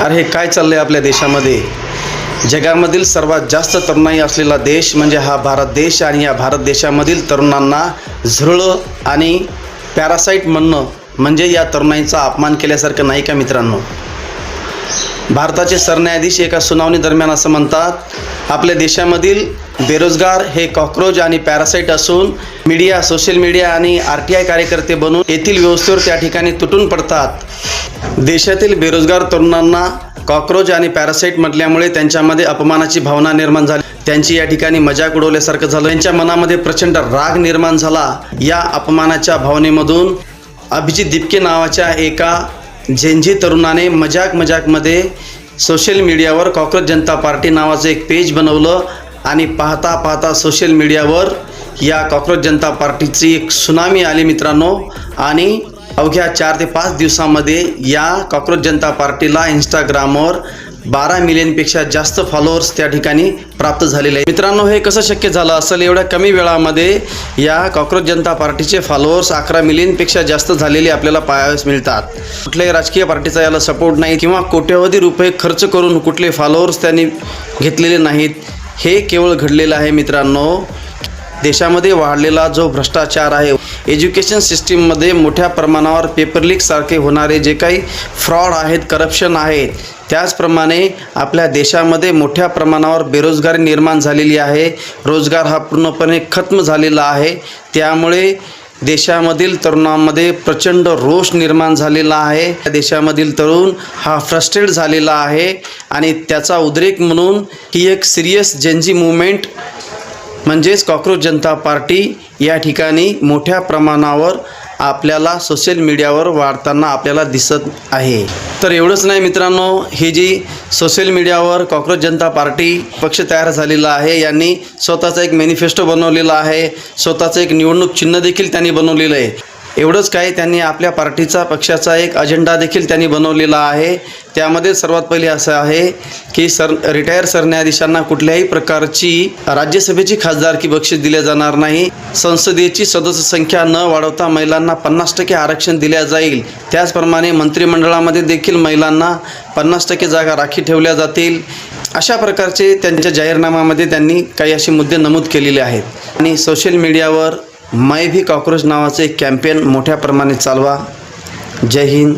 अरे हे काय चाललंय आपल्या देशामध्ये? जगामधील सर्वात जास्त तरुणाई असलेला देश म्हणजे हा भारत देश आणि या भारत देशामधील तरुणांना झुरळं आणि पॅरासाईट म्हणणं म्हणजे या तरुणाईचा अपमान केल्यासारखं नाही का मित्रांनो? भारताचे सरन्यायाधीश एका सुनावणी दरम्यान असं म्हणतात, आपल्या देशामधील बेरोजगार हे कॉकरोच आणि पॅरासाईट असून मीडिया, सोशल मीडिया आणि RTI कार्यकर्ते बनून येथील व्यवस्थेवर त्या ठिकाणी तुटून पडतात। देशातील बेरोजगार तरुणांना कॉकरोच आणि पॅरासाईट म्हटल्यामुळे त्यांच्यामध्ये अपमानाची भावना निर्माण झाली। त्यांची या ठिकाणी मजाक उडवल्यासारखं झालं। त्यांच्या मनामध्ये प्रचंड राग निर्माण झाला। या अपमानाच्या भावनेमधून अभिजित दिपके नावाच्या एका झेंझी तरुणाने मजाकमध्ये सोशल मीडियावर कॉकरोच जनता पार्टी नावाचं एक पेज बनवलं आणि पाहता सोशल मीडियावर या कॉकरोच जनता पार्टीची एक सुनामी आली मित्रांनो। आणि अवघ्या 4 ते 5 दिवसांमध्ये या कॉकरोच जनता पार्टीला इंस्टाग्रामवर 12 मिलियनपेक्षा जास्त फॉलोअर्स त्या ठिकाणी प्राप्त झालेले आहेत। मित्रांनो, हे कसं शक्य झालं असेल? एवढ्या कमी वेळामध्ये या कॉकरोच जनता पार्टीचे फॉलोअर्स 11 मिलियनपेक्षा जास्त झालेले आपल्याला पाहावयास मिळतात। कुठल्याही राजकीय पार्टीचा याला सपोर्ट नाही किंवा कोट्यवधी रुपये खर्च करून कुठले फॉलोअर्स त्यांनी घेतलेले नाहीत। हे केवळ घडलेलं आहे मित्रांनो, देशामध्ये वाढलेला जो भ्रष्टाचार आहे, एज्युकेशन सिस्टीममध्ये मोठ्या प्रमाणावर पेपर लीक सारखे होणारे जे काही फ्रॉड आहेत, करप्शन आहेत, त्याचप्रमाणे आपल्या देशामध्ये मोठ्या प्रमाणावर बेरोजगारी निर्माण झालेली आहे। रोजगार हा पूर्णपणे खत्म झालेला आहे। त्यामुळे देशामधील तरुणांमध्ये प्रचंड रोष निर्माण झालेला आहे। देशामधील तरुण हा फ्रस्ट्रेट झालेला आहे आणि त्याचा उद्रेक म्हणून ही एक सिरियस जेनजी मूवमेंट म्हणजेच कॉकरोच जनता पार्टी या ठिकाणी मोठ्या प्रमाणावर आपल्याला सोशल मीडियावर वाढताना आपल्याला दिसत आहे। तर एवढंच नाही मित्रांनो, ही जी सोशल मीडियावर कॉकरोच जनता पार्टी पक्ष तयार झालेला आहे, यांनी स्वतःचा एक मॅनिफेस्टो बनवलेला आहे, स्वतःचं एक निवडणूक चिन्ह देखील त्यांनी बनवलेलं आहे। एवढंच काय, त्यांनी आपल्या पार्टीचा, पक्षाचा एक अजेंडा देखील त्यांनी बनवलेला आहे। त्यामध्ये सर्वात पहिले असं आहे की रिटायर सरन्यायाधीशांना कुठल्याही प्रकारची राज्यसभेची खासदारकी बक्षीस दिले जाणार नाही। संसदेची सदस्य संख्या न वाढवता महिलांना 50% आरक्षण दिले जाईल। त्याचप्रमाणे मंत्रिमंडळामध्ये देखील महिलांना 50% जागा राखीव ठेवल्या जातील। अशा प्रकारचे त्यांच्या जाहीरनाम्यामध्ये त्यांनी काही असे मुद्दे नमूद केलेले आहेत। आणि सोशल मीडियावर मैं भी कॉकरोच नावाचे एक कॅम्पेन मोठ्या प्रमाणात चालवा। जय हिंद।